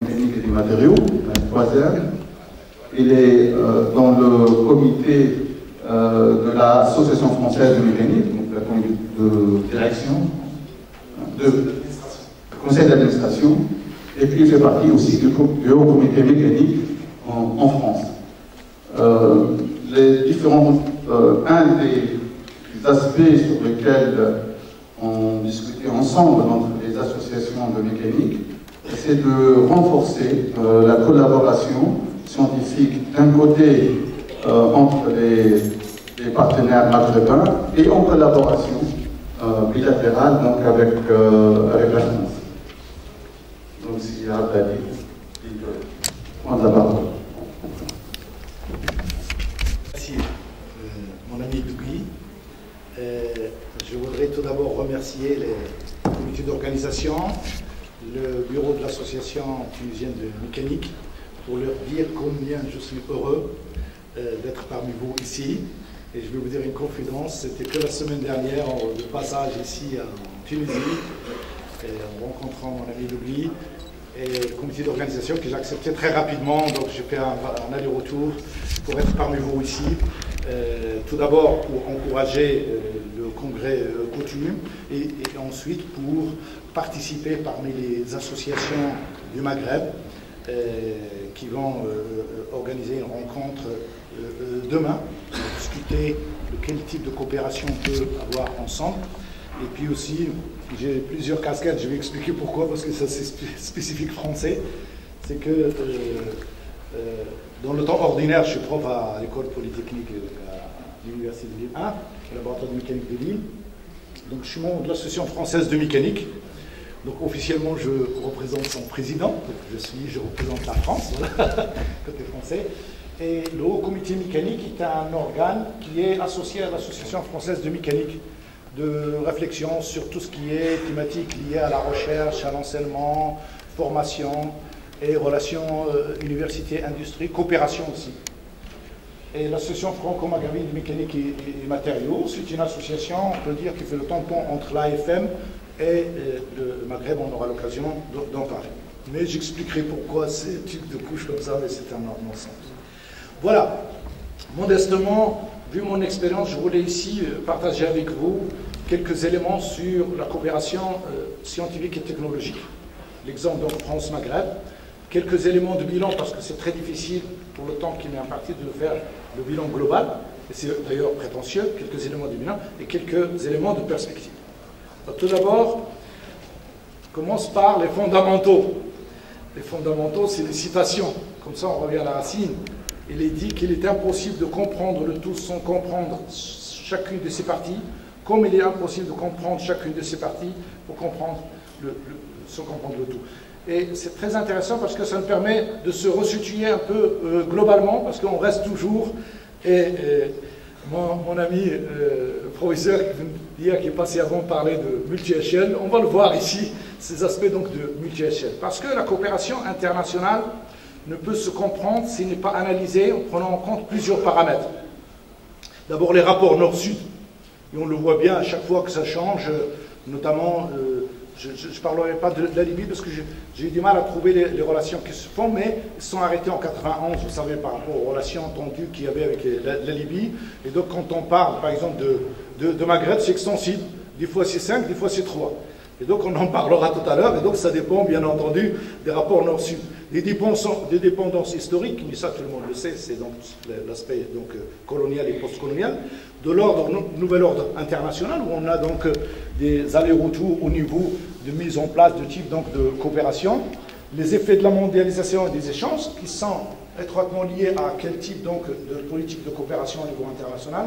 mécanique et des matériaux, un troisième. Il est dans le comité de l'Association française de mécanique, donc la comité de direction, de conseil d'administration, et puis il fait partie aussi du haut comité mécanique en France. Un des aspects sur lesquels on discutait ensemble entre les associations de mécanique, c'est de renforcer la collaboration scientifique d'un côté entre les partenaires maghrébins et en collaboration bilatérale donc avec la France. Donc s'il y a Abdali, il peut prendre la parole. Merci mon ami Dougui. Je voudrais tout d'abord remercier les comités d'organisation, le bureau de l'association tunisienne de mécanique, pour leur dire combien je suis heureux d'être parmi vous ici. Et je vais vous dire une confidence, c'était que la semaine dernière, de passage ici en Tunisie, en rencontrant mon ami Dougui, et le comité d'organisation que j'ai accepté très rapidement, donc j'ai fait un aller-retour pour être parmi vous ici. Tout d'abord pour encourager le congrès coutume et ensuite pour participer parmi les associations du Maghreb qui vont organiser une rencontre demain pour discuter de quel type de coopération on peut avoir ensemble. Et puis aussi, j'ai plusieurs casquettes, je vais expliquer pourquoi, parce que ça c'est spécifique français. C'est que dans le temps ordinaire, je suis prof à l'école polytechnique à l'Université de Lille 1, au laboratoire de mécanique de Lille. Donc je suis membre de l'Association française de mécanique. Donc officiellement, je représente son président. Donc je représente la France, voilà, côté français. Et le Haut Comité mécanique est un organe qui est associé à l'Association française de mécanique, de réflexion sur tout ce qui est thématique liée à la recherche, à l'enseignement, formation et relations université-industrie, coopération aussi. Et l'association franco-maghrébine de mécanique et matériaux, c'est une association, on peut dire, qui fait le tampon entre l'AFM et le Maghreb. On aura l'occasion d'en parler. Mais j'expliquerai pourquoi ces types de couches comme ça, mais c'est un non-sens. Voilà. Modestement, vu mon expérience, je voulais ici partager avec vous quelques éléments sur la coopération scientifique et technologique. L'exemple donc France-Maghreb. Quelques éléments de bilan, parce que c'est très difficile pour le temps qui m'est imparti de faire le bilan global, et c'est d'ailleurs prétentieux, quelques éléments de bilan et quelques éléments de perspective. Donc, tout d'abord, commence par les fondamentaux. Les fondamentaux, c'est les citations. Comme ça, on revient à la racine. Il est dit qu'il est impossible de comprendre le tout sans comprendre chacune de ses parties, comme il est impossible de comprendre chacune de ses parties pour comprendre sans comprendre le tout. Et c'est très intéressant parce que ça nous permet de se resituer un peu globalement, parce qu'on reste toujours, mon ami professeur qui est passé avant parler de multi-échelle, on va le voir ici, ces aspects donc de multi-échelle. Parce que la coopération internationale ne peut se comprendre s'il n'est pas analysé en prenant en compte plusieurs paramètres. D'abord les rapports nord-sud, et on le voit bien à chaque fois que ça change, notamment... je ne parlerai pas de la Libye parce que j'ai eu du mal à trouver les relations qui se font, mais ils sont arrêtés en 91, vous savez, par rapport aux relations tendues qu'il y avait avec la Libye. Et donc quand on parle, par exemple, de Maghreb, c'est extensible. Des fois c'est 5, des fois c'est 3. Et donc on en parlera tout à l'heure, et donc ça dépend bien entendu des rapports nord-sud. Des dépendances historiques, mais ça tout le monde le sait, c'est donc l'aspect colonial et post-colonial, de l'ordre, nouvel ordre international, où on a donc des allers-retours au niveau de mise en place de types donc, de coopération, les effets de la mondialisation et des échanges, qui sont étroitement liés à quel type donc, de politique de coopération au niveau international.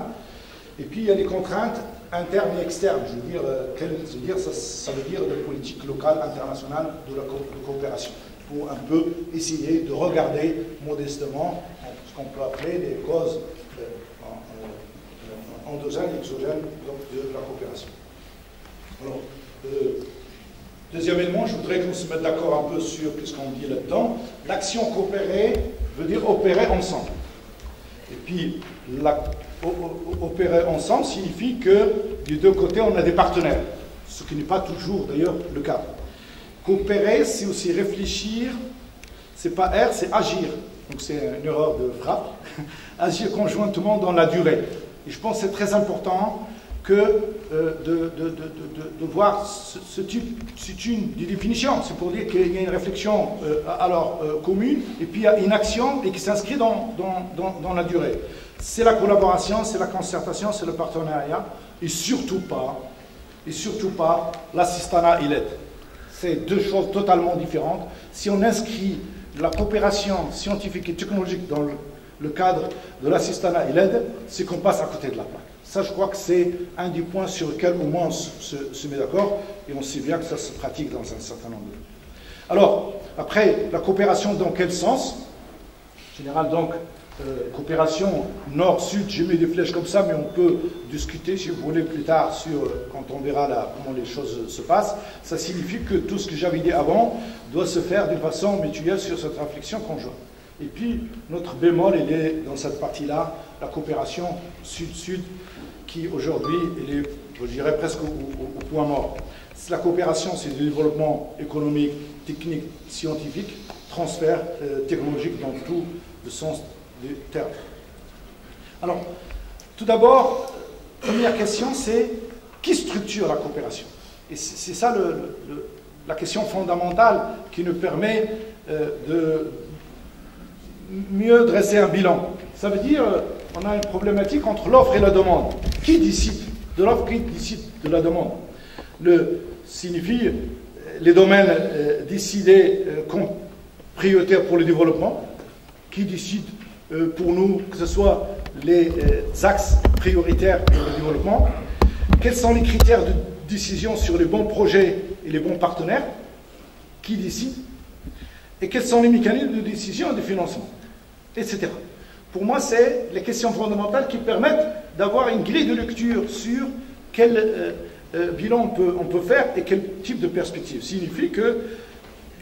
Et puis il y a les contraintes internes et externes. Je veux dire, ça veut dire la politique locale, internationale de la coopération, pour un peu essayer de regarder modestement ce qu'on peut appeler les causes endogènes et exogènes de la coopération. Alors, deuxième élément, je voudrais qu'on se mette d'accord un peu sur ce qu'on dit là-dedans. L'action coopérée veut dire opérer ensemble. Et puis, opérer ensemble signifie que des deux côtés, on a des partenaires, ce qui n'est pas toujours d'ailleurs le cas. Coopérer, c'est aussi réfléchir C'est pas R, c'est agir. Donc c'est une erreur de frappe. Agir conjointement dans la durée. Et je pense que c'est très important que de voir ce type de définition. C'est pour dire qu'il y a une réflexion commune, et puis il y a une action et qui s'inscrit dans la durée. C'est la collaboration, c'est la concertation, c'est le partenariat, et surtout pas l'assistanat et l'aide. C'est deux choses totalement différentes. Si on inscrit la coopération scientifique et technologique dans le cadre de l'assistanat et l'aide, c'est qu'on passe à côté de la plaque. Ça, je crois que c'est un des points sur lesquels au moins on se met d'accord, et on sait bien que ça se pratique dans un certain nombre de pays. Alors, après, la coopération dans quel sens? En général, donc, coopération nord-sud, j'ai mis des flèches comme ça, mais on peut discuter, si vous voulez, plus tard, quand on verra là, comment les choses se passent. Ça signifie que tout ce que j'avais dit avant doit se faire d'une façon mutuelle sur cette réflexion conjointe. Et puis, notre bémol, il est dans cette partie-là, la coopération sud-sud, qui aujourd'hui, elle est, je dirais, presque au point mort. La coopération, c'est du développement économique, technique, scientifique, transfert technologique dans tout le sens du terme. Alors, tout d'abord, première question, c'est qui structure la coopération? Et c'est ça la question fondamentale qui nous permet de mieux dresser un bilan. Ça veut dire on a une problématique entre l'offre et la demande. Qui décide de l'offre, qui décide de la demande? Signifie les domaines décidés comme prioritaires pour le développement. Qui décide pour nous que ce soit les axes prioritaires pour le développement? Quels sont les critères de décision sur les bons projets et les bons partenaires? Qui décide? Et quels sont les mécanismes de décision et de financement? Etc. Pour moi, c'est les questions fondamentales qui permettent d'avoir une grille de lecture sur quel bilan on peut faire et quel type de perspective. Signifie que,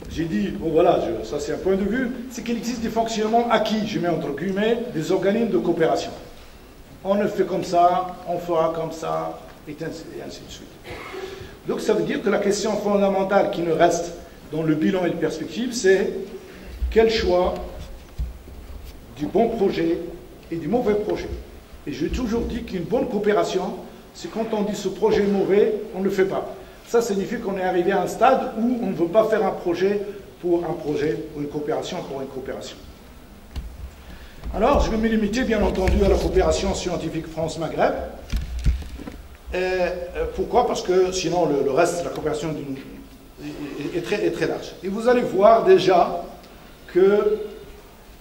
j'ai dit, bon voilà, ça c'est un point de vue, c'est qu'il existe des fonctionnements acquis, je mets entre guillemets, des organismes de coopération. On le fait comme ça, on fera comme ça, et ainsi de suite. Donc ça veut dire que la question fondamentale qui nous reste dans le bilan et la perspective, c'est quel choix du bon projet et du mauvais projet. Et j'ai toujours dit qu'une bonne coopération, c'est quand on dit ce projet est mauvais, on ne le fait pas. Ça signifie qu'on est arrivé à un stade où on ne veut pas faire un projet pour un projet, ou une coopération pour une coopération. Alors, je vais me limiter, bien entendu, à la coopération scientifique France-Maghreb. Pourquoi? Parce que sinon, le reste de la coopération est très large. Et vous allez voir déjà que,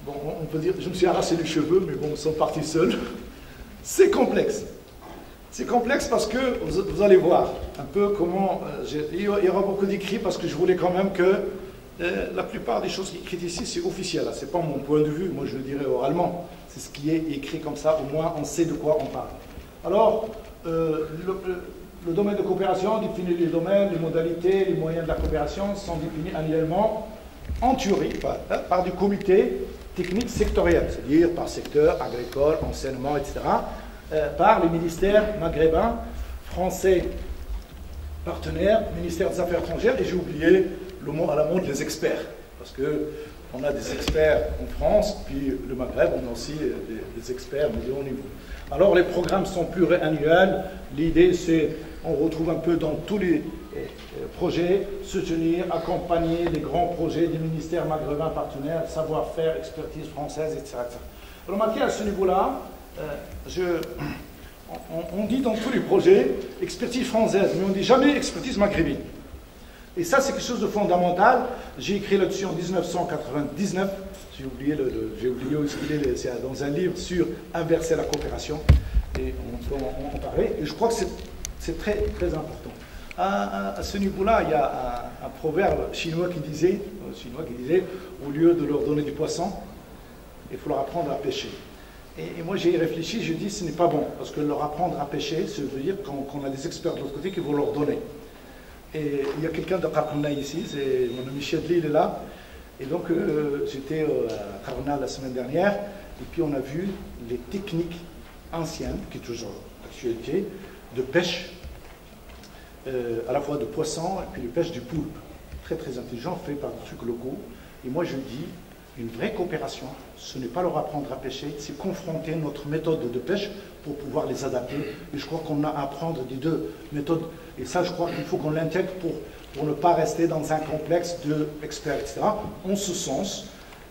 bon, on peut dire, je me suis arraché les cheveux, mais bon, ils sont partis seuls. C'est complexe. C'est complexe parce que vous allez voir un peu comment... il y aura beaucoup d'écrits parce que je voulais quand même que la plupart des choses écrites ici, c'est officiel. Ce n'est pas mon point de vue, moi je le dirais oralement. C'est ce qui est écrit comme ça, au moins on sait de quoi on parle. Alors, le domaine de coopération définit les domaines, les modalités, les moyens de la coopération sont définis annuellement en théorie par des comités techniques sectoriels, c'est-à-dire par secteur, agricole, enseignement, etc., par les ministères maghrébins, français, partenaires, ministère des Affaires étrangères, et j'ai oublié le mot à la mode, les experts, parce qu'on a des experts en France, puis le Maghreb, on a aussi des experts de haut niveau. Alors les programmes sont pluriannuels, l'idée c'est, on retrouve un peu dans tous les projets, soutenir, accompagner les grands projets des ministères maghrébins partenaires, savoir-faire, expertise française, etc. Remarquez à ce niveau-là, on dit dans tous les projets expertise française, mais on ne dit jamais expertise maghrébine. Et ça, c'est quelque chose de fondamental. J'ai écrit là-dessus en 1999. J'ai oublié où il est. C'est dans un livre sur inverser la coopération. Et on peut en parler. Et je crois que c'est très, très important. À ce niveau-là, il y a un proverbe chinois qui disait, au lieu de leur donner du poisson, il faut leur apprendre à pêcher. Et moi, j'ai réfléchi, je dis, ce n'est pas bon, parce que leur apprendre à pêcher, ça veut dire qu'on a des experts de l'autre côté qui vont leur donner. Et il y a quelqu'un de Karna ici, c'est mon ami Chadli, il est là. Et donc, j'étais à Karna la semaine dernière, et puis on a vu les techniques anciennes, qui est toujours d'actualité, de pêche, à la fois de poissons et puis de pêche du poulpe. Très, très intelligent, fait par des trucs locaux. Et moi, je dis, Une vraie coopération, ce n'est pas leur apprendre à pêcher, c'est confronter notre méthode de pêche pour pouvoir les adapter. Et je crois qu'on a à apprendre des deux méthodes. Et ça, je crois qu'il faut qu'on l'intègre pour ne pas rester dans un complexe d'experts, etc. En ce sens,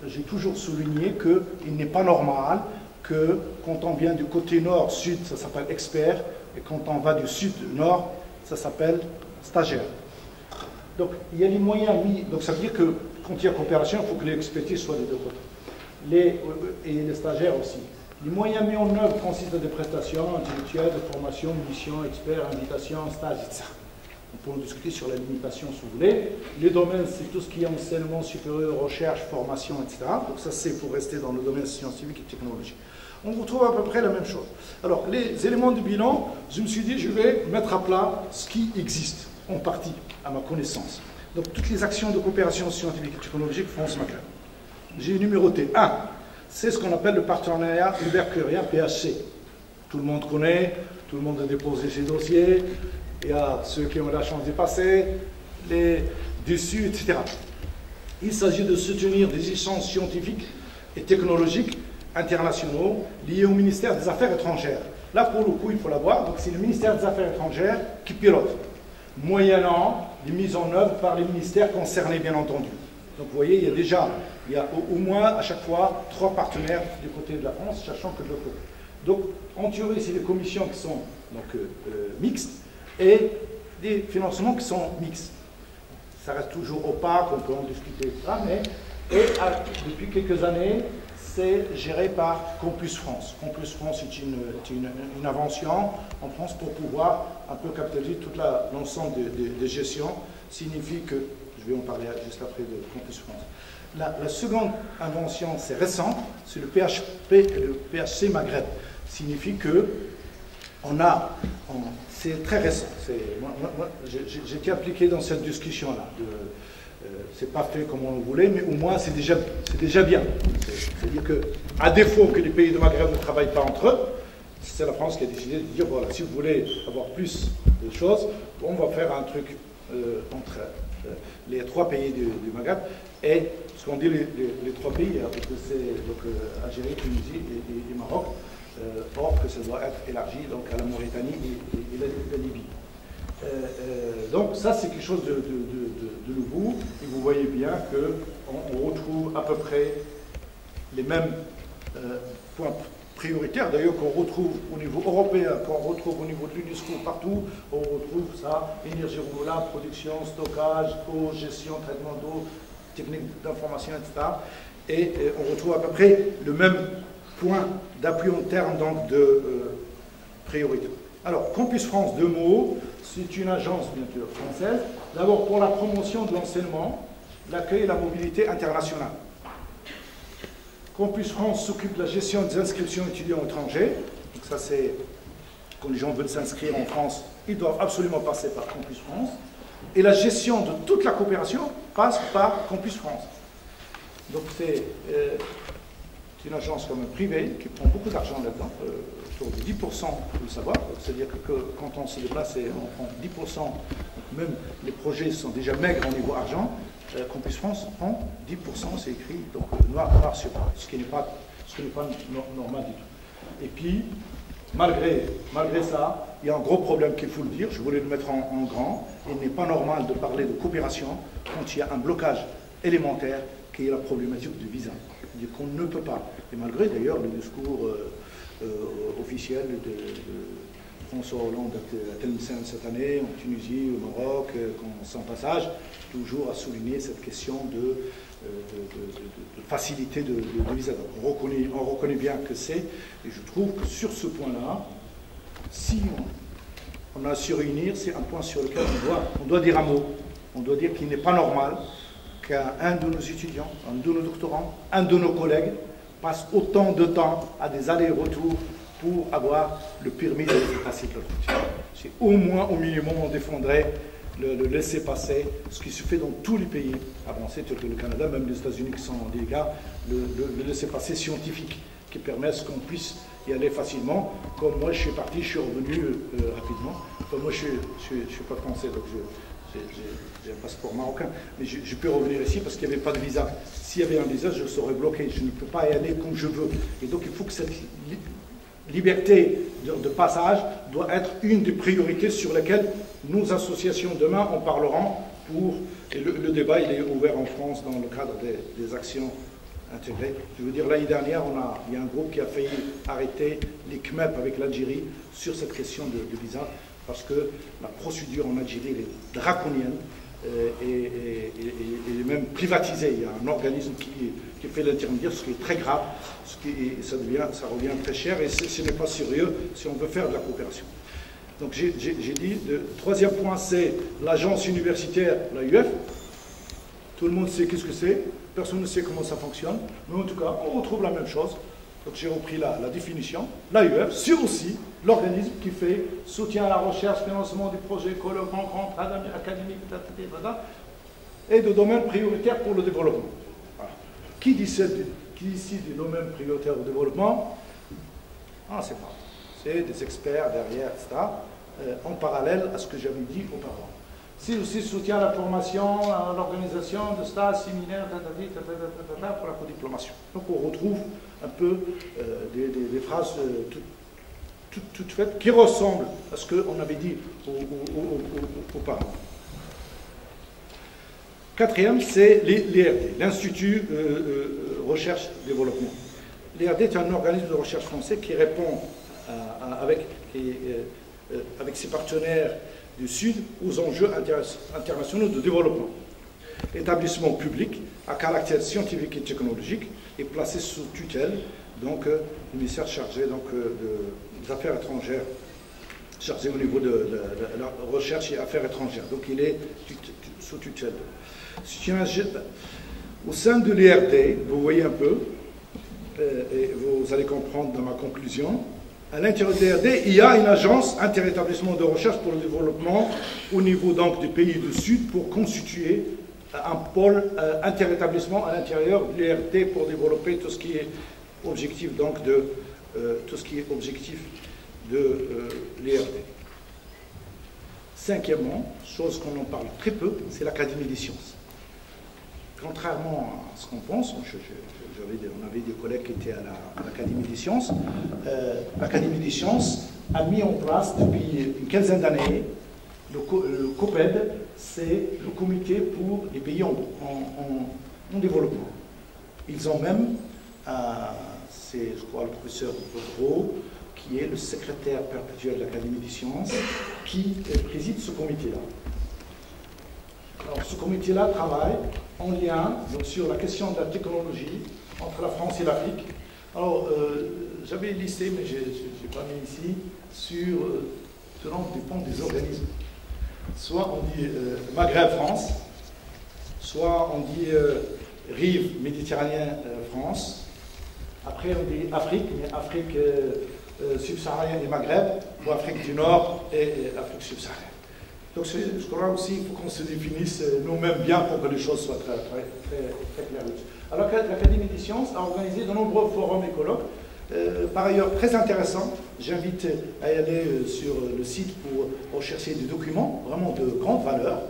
j'ai toujours souligné qu'il n'est pas normal que quand on vient du côté nord-sud, ça s'appelle expert, et quand on va du sud-nord, ça s'appelle stagiaire. Donc, il y a les moyens mis. Donc, ça veut dire que quand il y a coopération, il faut que l'expertise soit des deux côtés. Et les stagiaires aussi. Les moyens mis en œuvre consistent à des prestations intellectuelles, de formation, mission, experts, invitation, stage, etc. On peut en discuter sur la limitation si vous voulez. Les domaines, c'est tout ce qui est enseignement supérieur, recherche, formation, etc. Donc, ça, c'est pour rester dans le domaine scientifique et technologique. On retrouve à peu près la même chose. Alors, les éléments du bilan, je me suis dit, je vais mettre à plat ce qui existe, en partie, à ma connaissance. Donc, toutes les actions de coopération scientifique et technologique France-Maghreb. J'ai numéroté 1. C'est ce qu'on appelle le partenariat Hubert-Curien, PHC. Tout le monde connaît, tout le monde a déposé ses dossiers, il y a ceux qui ont la chance d'y passer, les déçus, etc. Il s'agit de soutenir des échanges scientifiques et technologiques internationaux liés au ministère des Affaires étrangères. Là, pour le coup, il faut l'avoir. Donc, c'est le ministère des Affaires étrangères qui pilote, moyennant les mises en œuvre par les ministères concernés, bien entendu. Donc, vous voyez, il y a au moins, à chaque fois, 3 partenaires du côté de la France, sachant que de l'autre côté. Donc, en théorie, c'est des commissions qui sont donc, mixtes et des financements qui sont mixtes. Ça reste toujours opaque, on peut en discuter, etc. Mais depuis quelques années, c'est géré par Campus France. Campus France est une invention en France pour pouvoir un peu capitaliser tout l'ensemble des gestions. Signifie que, je vais en parler juste après de Campus France. La seconde invention, c'est récent, c'est le PHC Maghreb. Signifie que c'est très récent. Moi, j'ai été impliqué dans cette discussion-là. C'est pas fait comme on le voulait, mais au moins c'est déjà bien. C'est-à-dire qu'à défaut que les pays de Maghreb ne travaillent pas entre eux, c'est la France qui a décidé de dire, voilà, si vous voulez avoir plus de choses, on va faire un truc entre les 3 pays du Maghreb. Et ce qu'on dit les 3 pays, c'est Algérie, Tunisie et Maroc, or que ça doit être élargi donc, à la Mauritanie et la Libye. Donc ça c'est quelque chose de nouveau et vous voyez bien qu'on retrouve à peu près les mêmes points prioritaires d'ailleurs qu'on retrouve au niveau européen, qu'on retrouve au niveau de l'UNESCO partout, on retrouve ça, énergie renouvelable, production, stockage, eau, gestion, traitement d'eau, technique d'information, etc. Et on retrouve à peu près le même point d'appui en termes donc, de priorité. Alors, Campus France, 2 mots, c'est une agence, bien sûr, française, d'abord pour la promotion de l'enseignement, l'accueil et la mobilité internationale. Campus France s'occupe de la gestion des inscriptions étudiants étrangers, donc ça c'est, quand les gens veulent s'inscrire en France, ils doivent absolument passer par Campus France, et la gestion de toute la coopération passe par Campus France. Donc c'est une agence comme privée qui prend beaucoup d'argent là-dedans, autour de 10%, il faut le savoir. C'est-à-dire que quand on se déplace, on prend 10%, donc même les projets sont déjà maigres au niveau argent, Campus France prend 10%, c'est écrit donc, noir sur blanc, ce qui n'est pas normal du tout. Et puis, malgré ça, il y a un gros problème qu'il faut le dire, je voulais le mettre en grand, il n'est pas normal de parler de coopération quand il y a un blocage élémentaire qui est la problématique du visa. C'est-à-dire qu'on ne peut pas, et malgré d'ailleurs le discours officiel de François Hollande à Tlemcen cette année, en Tunisie, au Maroc, son passage, toujours à souligner cette question de facilité de visa. On reconnaît bien que c'est, et je trouve que sur ce point-là, si on a à se réunir, c'est un point sur lequel on doit dire un mot. On doit dire qu'il n'est pas normal qu'un de nos étudiants, un de nos doctorants, un de nos collègues passe autant de temps à des allers-retours pour avoir le permis de passer de l'autre côté. C'est au moins, au minimum, on défendrait le laisser-passer, ce qui se fait dans tous les pays avancés, tel que le Canada, même les États-Unis qui sont des gars, le laisser-passer scientifique qui permet qu'on puisse y aller facilement. Comme moi, je suis parti, je suis revenu rapidement. Comme moi, je ne suis pas français, donc j'ai un passeport marocain, mais je peux revenir ici parce qu'il n'y avait pas de visa. S'il y avait un visa, je serais bloqué, je ne peux pas y aller comme je veux. Et donc il faut que cette liberté de passage doit être une des priorités sur lesquelles nos associations demain en parleront et le débat il est ouvert en France dans le cadre des actions intégrées. Je veux dire, l'année dernière, il y a un groupe qui a failli arrêter les CMEP avec l'Algérie sur cette question de visa parce que la procédure en Algérie est draconienne et même privatisée. Il y a un organisme qui fait l'intermédiaire, ce qui est très grave, ça revient très cher et ce n'est pas sérieux si on veut faire de la coopération. Donc j'ai dit, le troisième point, c'est l'agence universitaire, l'AUF. Tout le monde sait qu'est-ce que c'est, personne ne sait comment ça fonctionne, mais en tout cas, on retrouve la même chose. Donc j'ai repris la définition. L'AUF, c'est aussi l'organisme qui fait soutien à la recherche, financement des projets, colloques, rencontres, académiques, et de domaines prioritaires pour le développement. Voilà. Qui décide des domaines prioritaires au développement? Ah, c'est pas. C'est des experts derrière, etc., en parallèle à ce que j'avais dit auparavant. C'est aussi soutien à la formation, à l'organisation de stages, séminaires, pour la codiplomation. Donc on retrouve un peu des phrases toutes faites qui ressemblent à ce qu'on avait dit auparavant. Quatrième, c'est l'IRD, l'Institut Recherche-Développement. L'IRD est un organisme de recherche français qui répond avec ses partenaires du Sud aux enjeux internationaux de développement. L'établissement public à caractère scientifique et technologique est placé sous tutelle, donc le ministère chargé des Affaires étrangères, chargé au niveau de la recherche et affaires étrangères. Donc il est sous tutelle. Au sein de l'IRD, vous voyez un peu, et vous allez comprendre dans ma conclusion, à l'intérieur de l'IRD, il y a une agence interétablissement de recherche pour le développement au niveau donc des pays du Sud pour constituer un pôle interétablissement à l'intérieur de l'IRD pour développer tout ce qui est objectif de l'IRD. Cinquièmement, chose qu'on en parle très peu, c'est l'Académie des sciences. Contrairement à ce qu'on pense, on avait des collègues qui étaient à l'Académie des sciences. L'Académie des sciences a mis en place depuis une quinzaine d'années le COPED, c'est le comité pour les pays en développement. Ils ont même, c'est je crois le professeur Gros, qui est le secrétaire perpétuel de l'Académie des sciences, qui préside ce comité-là. Alors, ce comité-là travaille en lien donc, sur la question de la technologie entre la France et l'Afrique. Alors, j'avais listé, mais je n'ai pas mis ici, sur tenant dépend des organismes. Soit on dit Maghreb-France, soit on dit rive méditerranéenne-France. Après, on dit Afrique, mais Afrique subsaharienne et Maghreb, ou Afrique du Nord et Afrique subsaharienne. Donc je crois aussi qu'il faut qu'on se définisse nous-mêmes bien pour que les choses soient très claires. Alors l'Académie des sciences a organisé de nombreux forums et colloques, par ailleurs très intéressants. J'invite à y aller sur le site pour rechercher des documents vraiment de grande valeur.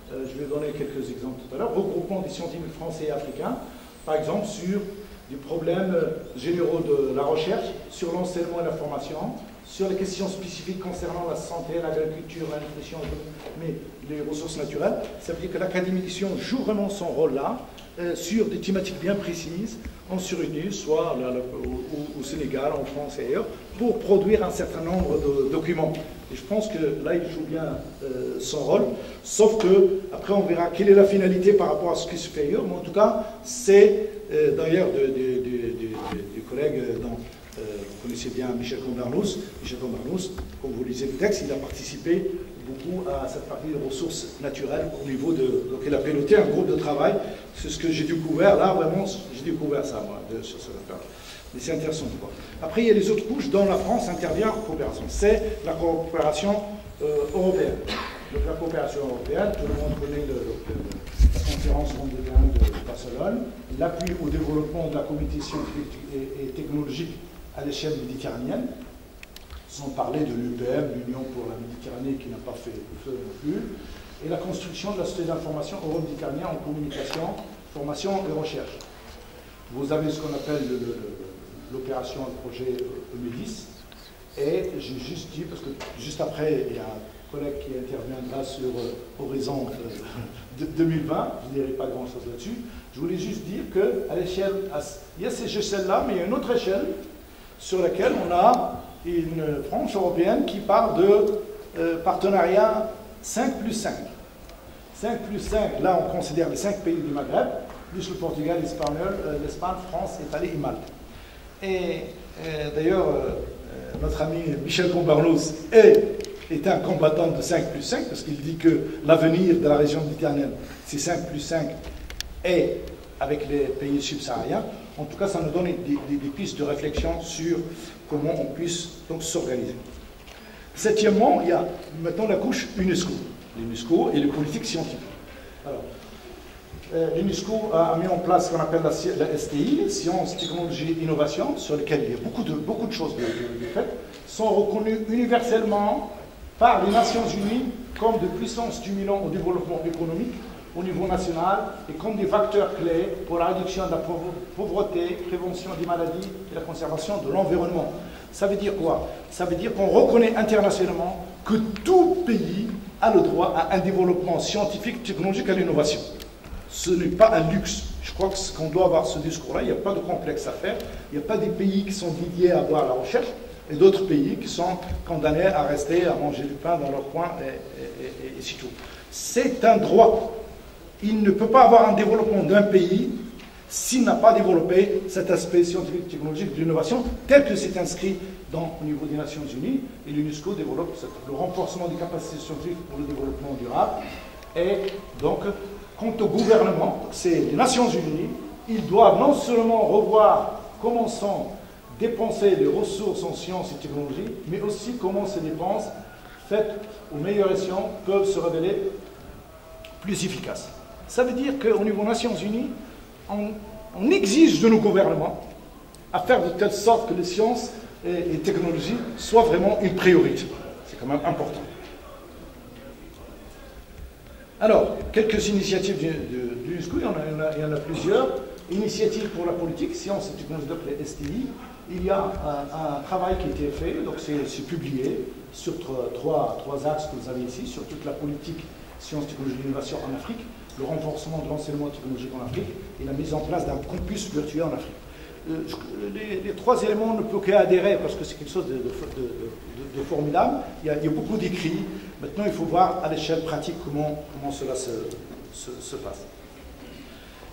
Je vais donner quelques exemples tout à l'heure. Regroupement des scientifiques français et africains, par exemple sur des problèmes généraux de la recherche, sur l'enseignement et la formation, sur les questions spécifiques concernant la santé, l'agriculture, la nutrition, mais les ressources naturelles. Ça veut dire que l'Académie des sciences joue vraiment son rôle là, sur des thématiques bien précises. On se réunit, soit au Sénégal, en France et ailleurs, pour produire un certain nombre de documents. Et je pense que là, il joue bien son rôle, sauf que, après, on verra quelle est la finalité par rapport à ce qui se fait ailleurs. Mais en tout cas, c'est d'ailleurs des collègues vous connaissez bien Michel Combarnous. Michel Combarnous, comme vous lisez le texte, il a participé beaucoup à cette partie de ressources naturelles au niveau de... Donc il a piloté un groupe de travail. C'est ce que j'ai découvert. Là, vraiment, j'ai découvert ça, moi, sur cette affaire. Mais c'est intéressant de voir. Après, il y a les autres couches dont la France intervient en coopération. C'est la coopération européenne. Donc la coopération européenne, tout le monde connaît la conférence mondiale de Barcelone, l'appui au développement de la communauté scientifique et technologique à l'échelle méditerranéenne, sans parler de l'UPM, l'Union pour la Méditerranée, qui n'a pas fait feu non plus. et la construction de la société d'information euro-méditerranéenne en communication, formation et recherche. Vous avez ce qu'on appelle l'opération, le projet EMEDIS, et j'ai juste dit, parce que juste après, il y a un collègue qui interviendra sur Horizon 2020, je ne dirai pas grand-chose là-dessus. Je voulais juste dire qu'à l'échelle, il y a ces échelles-là, mais il y a une autre échelle sur laquelle on a une branche européenne qui parle de partenariat 5+5. 5+5, là on considère les 5 pays du Maghreb, plus le Portugal, l'Espagne, France, Italie et Malte. Et d'ailleurs, notre ami Michel Combarlos est un combattant de 5+5 parce qu'il dit que l'avenir de la région méditerranéenne, c'est 5+5 et avec les pays subsahariens. En tout cas, ça nous donne des pistes de réflexion sur comment on puisse donc s'organiser. Septièmement, il y a maintenant la couche UNESCO. L'UNESCO et les politiques scientifiques. Alors, l'UNESCO a mis en place ce qu'on appelle la STI, Sciences, Technologie, Innovation, sur lesquelles il y a beaucoup de choses de faites, sont reconnues universellement par les Nations Unies comme de puissances stimulant au développement économique au niveau national et comme des facteurs clés pour la réduction de la pauvreté, prévention des maladies et la conservation de l'environnement. Ça veut dire quoi? Ça veut dire qu'on reconnaît internationalement que tout pays a le droit à un développement scientifique, technologique et à l'innovation. Ce n'est pas un luxe. Je crois que qu'on doit avoir ce discours-là, il n'y a pas de complexe à faire. Il n'y a pas des pays qui sont dédiés à avoir la recherche et d'autres pays qui sont condamnés à rester, à manger du pain dans leur coin et c'est tout. C'est un droit. Il ne peut pas avoir un développement d'un pays s'il n'a pas développé cet aspect scientifique, technologique, de l'innovation, tel que c'est inscrit au niveau des Nations Unies. Et l'UNESCO développe le renforcement des capacités scientifiques pour le développement durable. Et donc, quant au gouvernement, c'est les Nations Unies, ils doivent non seulement revoir comment sont dépensées les ressources en sciences et technologies, mais aussi comment ces dépenses, faites au meilleur escient, peuvent se révéler plus efficaces. Ça veut dire qu'au niveau des Nations Unies, on exige de nos gouvernements à faire de telle sorte que les sciences et les technologies soient vraiment une priorité. C'est quand même important. Alors, quelques initiatives de l'UNESCO, il y en a plusieurs. Initiatives pour la politique, sciences et technologies, les STI. Il y a un travail qui a été fait, donc c'est publié sur trois axes que vous avez ici, sur toute la politique sciences, technologies et innovation en Afrique, le renforcement de l'enseignement technologique en Afrique et la mise en place d'un campus virtuel en Afrique. Les trois éléments ne peuvent qu'adhérer parce que c'est quelque chose de formidable. Il y a beaucoup d'écrits. Maintenant, il faut voir à l'échelle pratique comment cela se passe.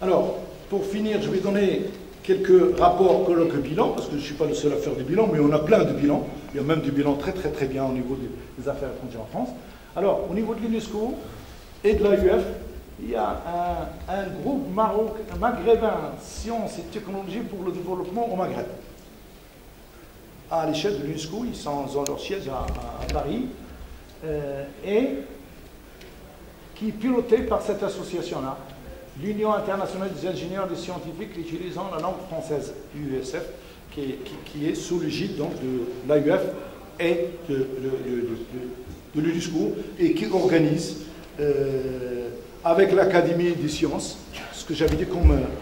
Alors, pour finir, je vais donner quelques rapports, colloques, bilans, parce que je ne suis pas le seul à faire des bilans, mais on a plein de bilans. Il y a même des bilans très bien au niveau des affaires étrangères en France. Alors, au niveau de l'UNESCO et de l'AUF, il y a un groupe maghrébin sciences et technologies pour le développement au Maghreb. À l'échelle de l'UNESCO, ils ont leur siège à Paris, et qui est piloté par cette association-là, l'Union internationale des ingénieurs et des scientifiques utilisant la langue française, UESF, qui est sous l'égide de l'AUF et de l'UNESCO, et qui organise avec l'Académie des sciences, ce que j'avais dit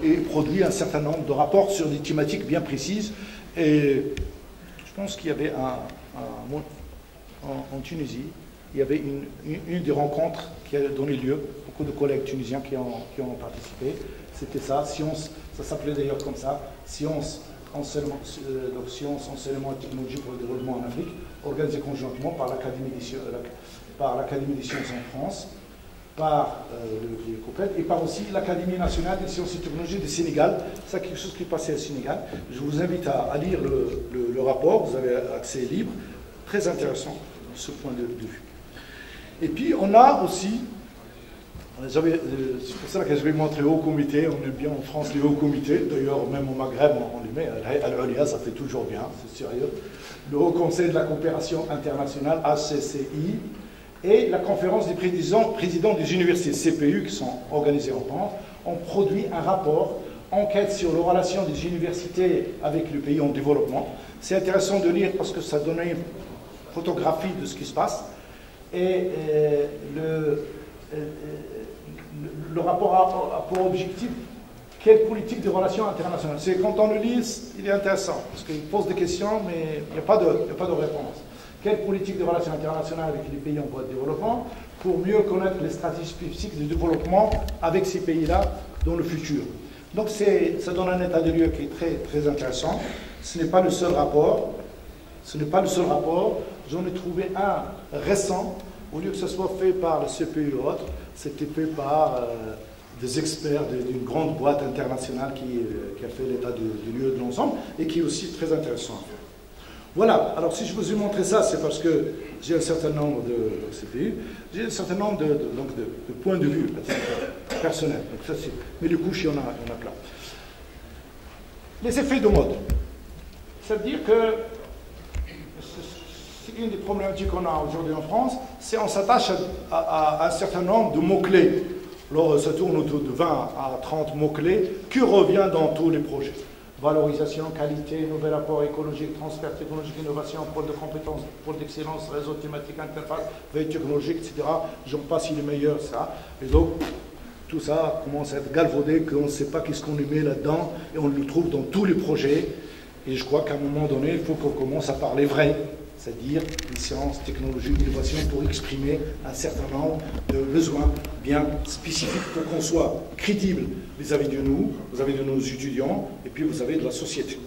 et produit un certain nombre de rapports sur des thématiques bien précises. Et je pense qu'il y avait en Tunisie, il y avait une des rencontres qui a donné lieu, beaucoup de collègues tunisiens qui ont participé. C'était ça, science, ça s'appelait d'ailleurs comme ça, science, enseignement et technologie pour le développement en Afrique, organisé conjointement par l'Académie des sciences en France, par le COPET et par aussi l'Académie nationale des sciences et technologies du Sénégal. C'est quelque chose qui est passé au Sénégal. Je vous invite à lire le rapport, vous avez accès libre, très intéressant de ce point de vue. Et puis on a aussi, c'est pour ça que je vais montrer au comité, on aime bien en France les hauts comités, d'ailleurs même au Maghreb on les met, Al-Ulia, ça fait toujours bien, c'est sérieux. Le Haut Conseil de la coopération internationale, HCCI, et la conférence des présidents des universités CPU qui sont organisées en France, ont produit un rapport, enquête sur les relations des universités avec les pays en développement. C'est intéressant de lire parce que ça donne une photographie de ce qui se passe. Et le rapport a pour objectif quelle politique de relations internationales. Quand on le lit, il est intéressant, parce qu'il pose des questions, mais il n'y a pas de réponse. Quelle politique de relations internationales avec les pays en voie de développement pour mieux connaître les stratégies spécifiques de développement avec ces pays-là dans le futur. Donc ça donne un état de lieu qui est très, très intéressant. Ce n'est pas le seul rapport. J'en ai trouvé un récent, au lieu que ce soit fait par le CPE ou autre, c'était fait par des experts d'une grande boîte internationale qui a fait l'état de lieu de l'ensemble et qui est aussi très intéressant. Voilà, alors si je vous ai montré ça, c'est parce que j'ai un certain nombre de CPU, j'ai un certain nombre de points de vue personnels. Donc ça, mais les couches, il y en a plein. Les effets de mode. Ça veut dire que c'est une des problématiques qu'on a aujourd'hui en France, c'est qu'on s'attache à un certain nombre de mots-clés. Alors ça tourne autour de 20 à 30 mots-clés qui reviennent dans tous les projets. Valorisation, qualité, nouvel apport écologique, transfert technologique, innovation, pôle de compétences, pôle d'excellence, réseau thématique, interface, veille technologique, etc. J'en passe, il est meilleur, ça. Et donc, tout ça commence à être galvaudé, qu'on ne sait pas qu'est-ce qu'on y met là-dedans, et on le trouve dans tous les projets. Et je crois qu'à un moment donné, il faut qu'on commence à parler vrai, c'est-à-dire les sciences, technologie, innovation, pour exprimer un certain nombre de besoins bien spécifiques pour qu'on soit crédible vis-à-vis de nous, vis-à-vis de nos étudiants, et puis vous avez de la société.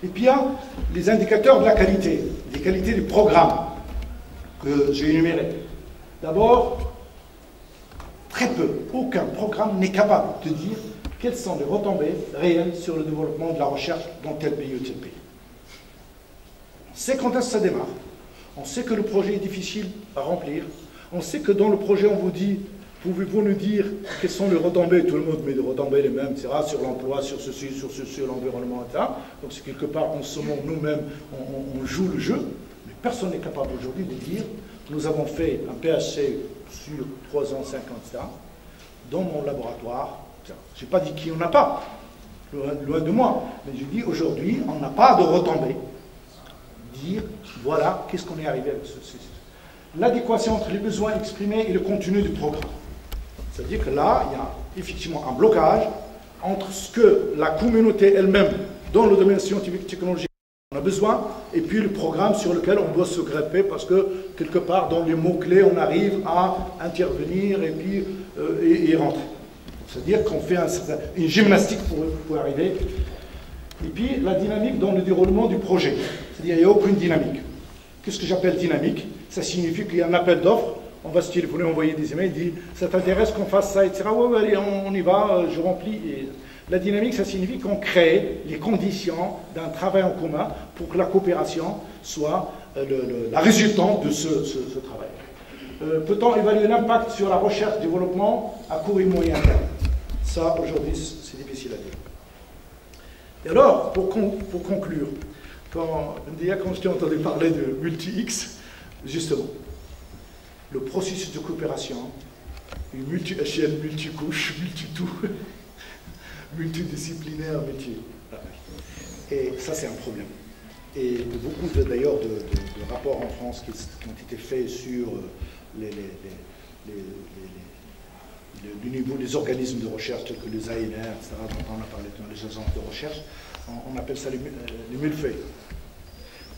Et puis il y a les indicateurs de la qualité, des qualités du programme que j'ai énumérés. D'abord, très peu, aucun programme n'est capable de dire quelles sont les retombées réelles sur le développement de la recherche dans tel pays ou tel pays. On sait quand est-ce que ça démarre. On sait que le projet est difficile à remplir. On sait que dans le projet, on vous dit, pouvez-vous nous dire quelles sont les retombées? Tout le monde met des retombées les mêmes, etc., sur l'emploi, sur ceci, sur l'environnement, etc. Donc c'est quelque part, en ce moment, nous-mêmes, on joue le jeu, mais personne n'est capable aujourd'hui de dire, nous avons fait un PHC sur 3 ans, 5 ans, etc., dans mon laboratoire. Je n'ai pas dit qu'il n'y en a pas, loin de moi, mais je dis aujourd'hui, on n'a pas de retombées. Dire, voilà, qu'est-ce qu'on est arrivé avec ce système. L'adéquation entre les besoins exprimés et le contenu du programme. C'est-à-dire que là, il y a effectivement un blocage entre ce que la communauté elle-même, dans le domaine scientifique technologique, on a besoin, et puis le programme sur lequel on doit se greffer, parce que quelque part, dans les mots-clés, on arrive à intervenir et puis y rentrer. C'est-à-dire qu'on fait une gymnastique pour arriver. Et puis, la dynamique dans le déroulement du projet. C'est-à-dire qu'il n'y a aucune dynamique. Qu'est-ce que j'appelle dynamique? Ça signifie qu'il y a un appel d'offres, on va se téléphoner, envoyer des emails, dire « ça t'intéresse qu'on fasse ça, etc. » Ouais, allez, on y va, je remplis. Et la dynamique, ça signifie qu'on crée les conditions d'un travail en commun pour que la coopération soit la résultante de ce travail. Peut-on évaluer l'impact sur la recherche et développement à court et moyen terme? Ça, aujourd'hui, c'est difficile à dire. Et alors, pour conclure, quand je t'ai entendu parler de multi-X, justement, le processus de coopération, une multi-échelle, multi-couche, multi-tout, multidisciplinaire, et ça, c'est un problème. Et beaucoup d'ailleurs de rapports en France qui ont été faits sur le niveau des organismes de recherche tels que les ANR, etc., dont on a parlé dans les agences de recherche, on appelle ça les millefeuilles.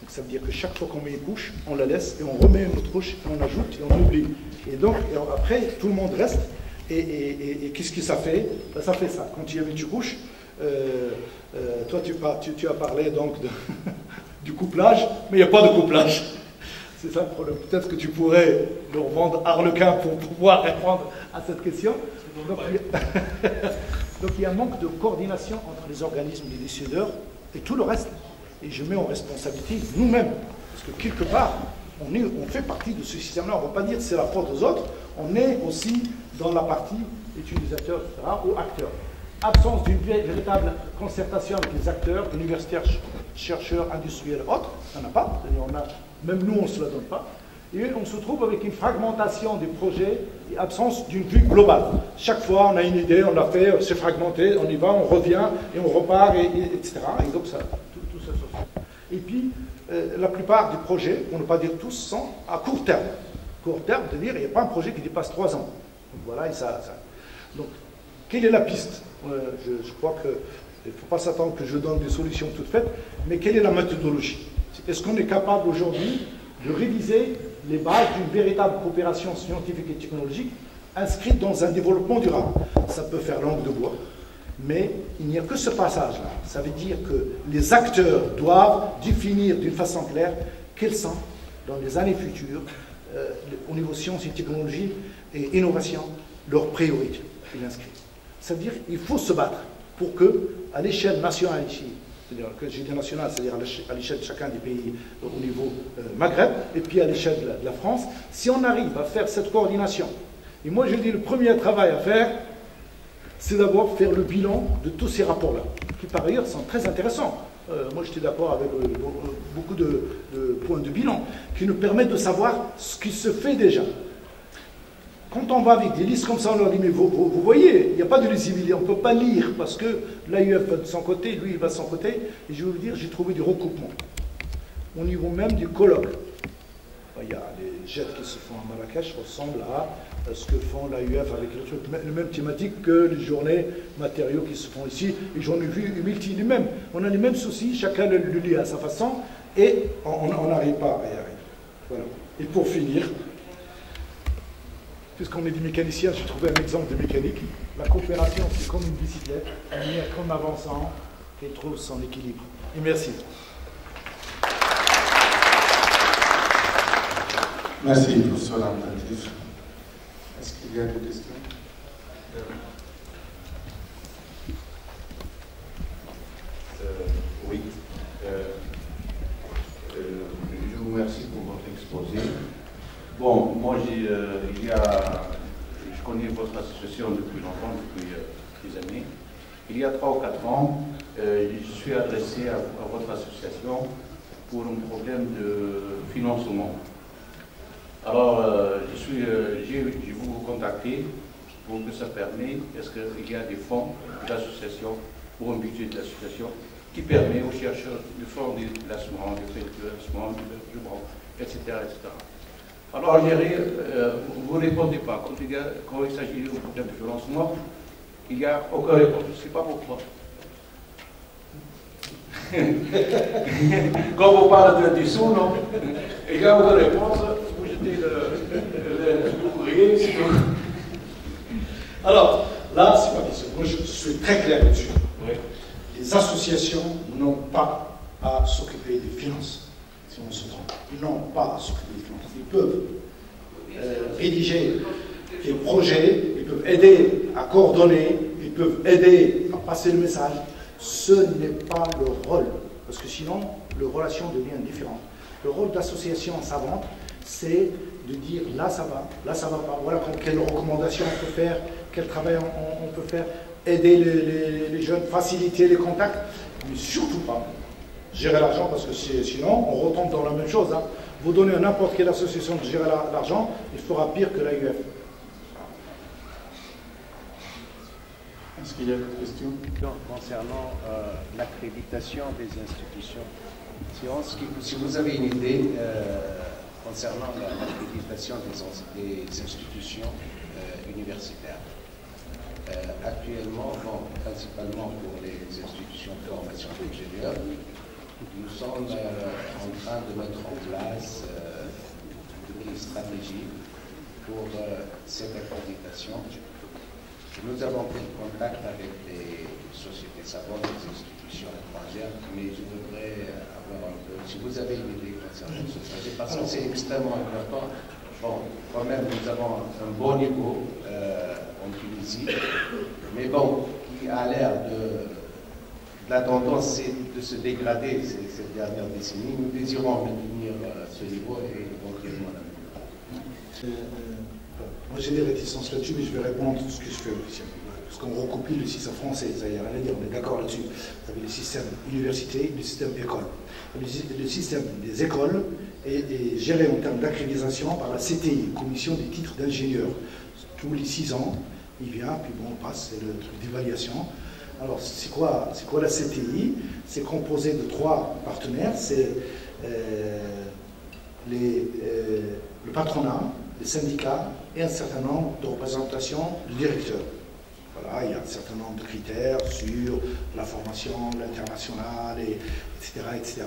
Donc ça veut dire que chaque fois qu'on met une couche, on la laisse et on remet une autre couche, et on ajoute et on oublie. Et donc après, tout le monde reste. Et qu'est-ce que ça fait? Ben, ça fait ça. Quand il y a une couche, toi tu as parlé donc du couplage, mais il n'y a pas de couplage. C'est ça le problème. Peut-être que tu pourrais leur vendre Harlequin pour pouvoir répondre à cette question. Donc il y a un manque de coordination entre les organismes des décideurs et tout le reste. Et je mets en responsabilité nous-mêmes. Parce que quelque part, on fait partie de ce système-là. On ne va pas dire que c'est la faute aux autres. On est aussi dans la partie utilisateur, etc., ou acteur. Absence d'une véritable concertation avec les acteurs, universitaires, chercheurs, industriels, autres. Il n'y en a pas. Même nous, on ne se la donne pas. Et on se trouve avec une fragmentation des projets et absence d'une vue globale. Chaque fois, on a une idée, on l'a fait, c'est fragmenté, on y va, on revient, et on repart, etc. Et donc, ça, tout ça se fait. Et puis, la plupart des projets, pour ne pas dire tous, sont à court terme. Court terme, c'est-à-dire qu'il n'y a pas un projet qui dépasse 3 ans. Voilà, et ça. Donc, quelle est la piste? Je crois qu'il ne faut pas s'attendre que je donne des solutions toutes faites, mais quelle est la méthodologie? Est-ce qu'on est capable aujourd'hui de réviser les bases d'une véritable coopération scientifique et technologique inscrite dans un développement durable? Ça peut faire langue de bois, mais il n'y a que ce passage-là. Ça veut dire que les acteurs doivent définir d'une façon claire quelles sont, dans les années futures, au niveau sciences et technologie et innovation, leurs priorités. Ça veut dire qu'il faut se battre pour que, à l'échelle nationale ici, c'est-à-dire que j'ai dit national, c'est-à-dire à l'échelle de chacun des pays au niveau Maghreb, et puis à l'échelle de la France, si on arrive à faire cette coordination, et moi je dis le premier travail à faire, c'est d'abord faire le bilan de tous ces rapports-là, qui par ailleurs sont très intéressants. Moi j'étais d'accord avec beaucoup de points de bilan, qui nous permettent de savoir ce qui se fait déjà. Quand on va avec des listes comme ça, on leur dit, mais vous voyez, il n'y a pas de lisibilité, on ne peut pas lire, parce que l'AUF va de son côté, lui il va de son côté, et je vais vous dire, j'ai trouvé du recoupement. Au niveau même du colloque. Il y a les jets qui se font à Marrakech, ressemblent à ce que font l'AUF avec le même thématique que les journées matériaux qui se font ici, et j'en ai vu multi les mêmes. On a les mêmes soucis, chacun le lit à sa façon, et on n'arrive pas à y arriver. Voilà. Et pour finir, puisqu'on est des mécaniciens, j'ai trouvé un exemple de mécanique. La coopération, c'est comme une bicyclette, comme avançant, qu'elle trouve son équilibre. Et merci. Merci pour ce relatif. Est-ce qu'il y a des questions? Oui. Je vous remercie pour votre exposé. Bon, moi, je connais votre association depuis longtemps, depuis des années. Il y a 3 ou 4 ans, je suis adressé à votre association pour un problème de financement. Alors, je vous contacter pour que ça permette, est-ce qu'il y a des fonds de l'association, pour un budget de l'association, qui permet aux chercheurs de faire des placements, de faire des placements, etc., etc. Alors, vous ne répondez pas. Quand il s'agit d'un problème de financement, il n'y a aucune réponse. Je ne sais pas pourquoi. Quand vous parlez de dessous, non, il y a aucune réponse. Vous jetez le courrier. Alors, là, c'est pas question. Moi, je suis très clair là-dessus. Oui. Les associations n'ont pas à s'occuper des finances, si on se trompe. Ils n'ont pas à s'occuper des finances. Ils peuvent rédiger des projets, ils peuvent aider à coordonner, ils peuvent aider à passer le message. Ce n'est pas leur rôle, parce que sinon, leur relation devient différente. Le rôle d'association savante, c'est de dire là ça va pas, voilà quelles recommandations on peut faire, quel travail on peut faire, aider les jeunes, faciliter les contacts, mais surtout pas gérer l'argent, parce que sinon on retombe dans la même chose. Hein. Vous donnez à n'importe quelle association de gérer l'argent, il fera pire que l'AUF. Est-ce qu'il y a d'autres questions? Concernant l'accréditation des institutions, si vous avez une idée concernant l'accréditation des institutions universitaires, actuellement, principalement pour les institutions de formation d'ingénieurs, nous sommes en train de mettre en place une stratégie pour cette accréditation. Nous avons pris contact avec des sociétés savantes, des institutions étrangères, mais je voudrais avoir un peu, si vous avez une idée concernant ce projet, parce que c'est extrêmement important. Bon, quand même, nous avons un bon niveau en Tunisie, mais bon, qui a l'air de la tendance de se dégrader cette dernière décennie. Nous désirons maintenir ce niveau et éventuellement l'améliorer. Moi j'ai des réticences là-dessus, mais je vais répondre tout ce que je fais aussi. Parce qu'on recopie le système français, ça y a rien à dire, on est d'accord là-dessus. Vous avez le système université, le système école. Le système des écoles est géré en termes d'accréditation par la CTI, Commission des titres d'ingénieur. Tous les 6 ans, il vient, puis bon, on passe, c'est le truc d'évaluation. Alors, c'est quoi la CTI? C'est composé de 3 partenaires, c'est le patronat, des syndicats et un certain nombre de représentations de directeurs. Voilà, il y a un certain nombre de critères sur la formation, l'international, etc.,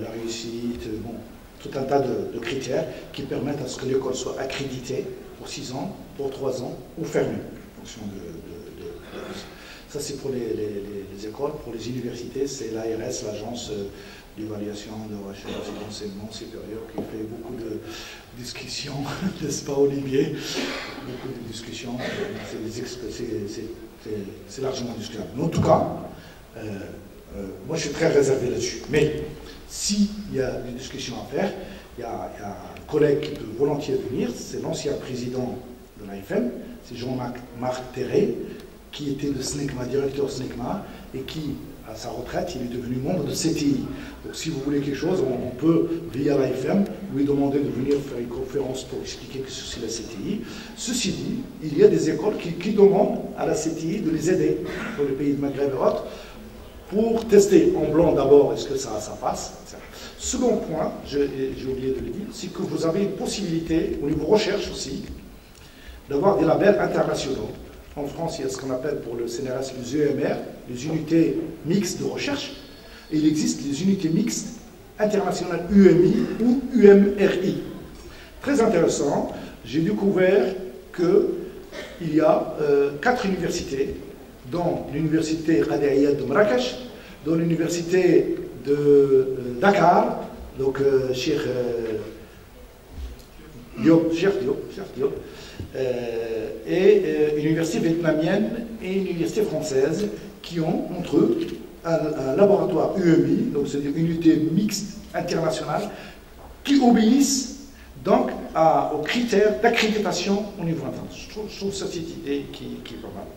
la réussite, bon, tout un tas de critères qui permettent à ce que l'école soit accréditée pour 6 ans, pour 3 ans ou fermée, en fonction de ça. C'est pour les écoles. Pour les universités, c'est l'ARS, l'Agence d'évaluation de recherche et d'enseignement supérieur, qui fait beaucoup de discussions, n'est-ce pas, Olivier? Beaucoup de discussions, c'est largement discutable. Mais en tout cas, moi je suis très réservé là-dessus. Mais s'il y a des discussions à faire, il y a un collègue qui peut volontiers venir, c'est l'ancien président de l'AFM, c'est Jean-Marc Terré, qui était de SNECMA, directeur SNECMA, et qui, à sa retraite, il est devenu membre de CTI. Donc si vous voulez quelque chose, on peut, via l'AFM, lui demander de venir faire une conférence pour expliquer que c'est la CTI. Ceci dit, il y a des écoles qui demandent à la CTI de les aider dans les pays de Maghreb et autres, pour tester en blanc d'abord, est-ce que ça passe. Second point, j'ai oublié de le dire, c'est que vous avez une possibilité, au niveau recherche aussi, d'avoir des labels internationaux. En France, il y a ce qu'on appelle pour le CNRS les UMR, les unités mixtes de recherche, et il existe les unités mixtes internationales UMI ou UMRI. Très intéressant, j'ai découvert qu'il y a 4 universités, dont l'université Qadiyya de Marrakech, dont l'université de Dakar, donc Cheikh Diop, et une université vietnamienne et une université française qui ont entre eux un laboratoire UMI, donc c'est une unité mixte internationale, qui obéissent donc aux critères d'accréditation au niveau international. Je trouve cette idée qui est pas mal.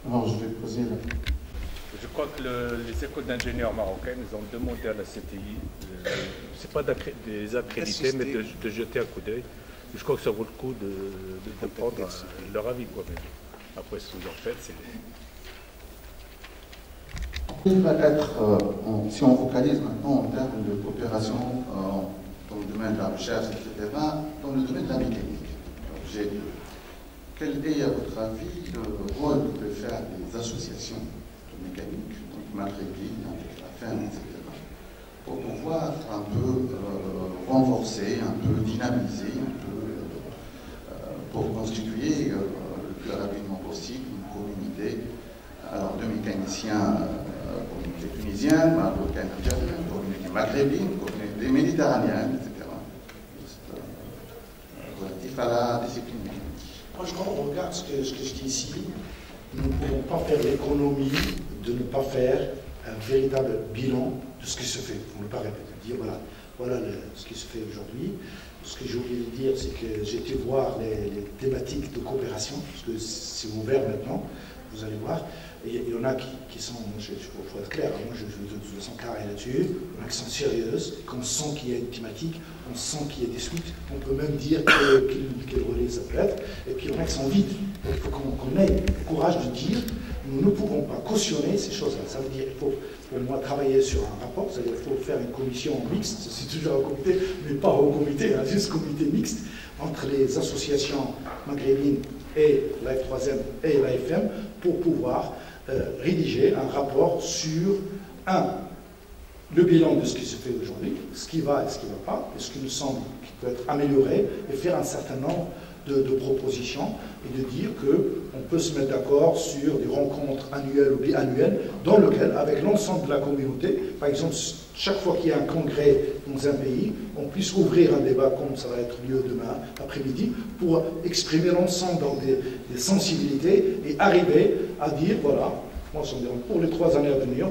Alors je vais poser la... Je crois que les écoles d'ingénieurs marocaines ont demandé à la CTI, c'est pas des accrédités, mais de jeter un coup d'œil. Je crois que ça vaut le coup de prendre leur avis, quoi. Mais après, ce que vous en faites, c'est... Il va être, si on focalise maintenant en termes de coopération dans le domaine de la recherche, etc., dans le domaine de la mécanique. Quel est, à votre avis, le rôle que peuvent faire les associations de mécanique, donc maghrébines, avec la FEM, etc., pour pouvoir un peu renforcer, un peu dynamiser, un peu pour constituer le plus rapidement possible une communauté alors, de mécaniciens, communauté tunisienne, marocaine, algérienne, communauté maghrébine, communauté méditerranéenne, etc. Relatif à la discipline mécanique. Moi, on regarde ce que je dis ici. Nous ne pouvons pas faire l'économie de ne pas faire un véritable bilan de ce qui se fait. On ne peut pas répéter, dire voilà ce qui se fait aujourd'hui. Ce que j'ai oublié de dire, c'est que j'ai été voir les thématiques de coopération, parce que c'est ouvert maintenant, vous allez voir. Et il y en a qui sont, il faut être clair, moi je me sens carré là-dessus, il y en a qui sont sérieuses, qu'on sent qu'il y a une thématique, on sent qu'il y a des suites, on peut même dire quel relais ça peut être, et puis il y en a qui sont vides. Donc il faut qu'on ait le courage de dire, nous ne pouvons pas cautionner ces choses-là. Ça veut dire qu'il faut, pour moi, travailler sur un rapport, c'est-à-dire qu'il faut faire une commission mixte, c'est toujours un comité, mais pas un comité, hein, juste comité mixte, entre les associations maghrébines et la F3M et l'AFM, pour pouvoir rédiger un rapport sur, le bilan de ce qui se fait aujourd'hui, ce qui va et ce qui ne va pas, et ce qui nous semble qui peut être amélioré, et faire un certain nombre de propositions, et de dire qu'on peut se mettre d'accord sur des rencontres annuelles ou biannuelles, dans lesquelles, avec l'ensemble de la communauté, par exemple, chaque fois qu'il y a un congrès dans un pays, on puisse ouvrir un débat comme ça va être lieu demain après-midi, pour exprimer l'ensemble des sensibilités et arriver à dire, voilà, moi, pour les 3 années à venir,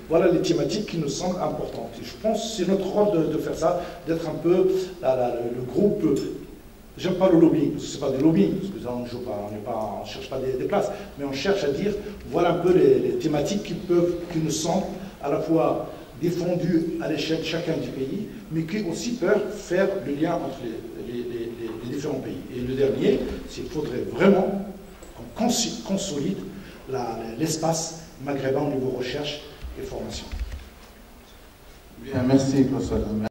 voilà les thématiques qui nous semblent importantes. Et je pense que c'est notre rôle de faire ça, d'être un peu le groupe. J'aime pas le lobbying, parce que ce n'est pas du lobbying, parce que on ne cherche pas des places, mais on cherche à dire, voilà un peu les thématiques qui nous semblent à la fois défendues à l'échelle de chacun du pays, mais qui aussi peuvent faire le lien entre les différents pays. Et le dernier, c'est qu'il faudrait vraiment qu'on consolide l'espace maghrébin au niveau recherche et formation. Bien, merci, professeur.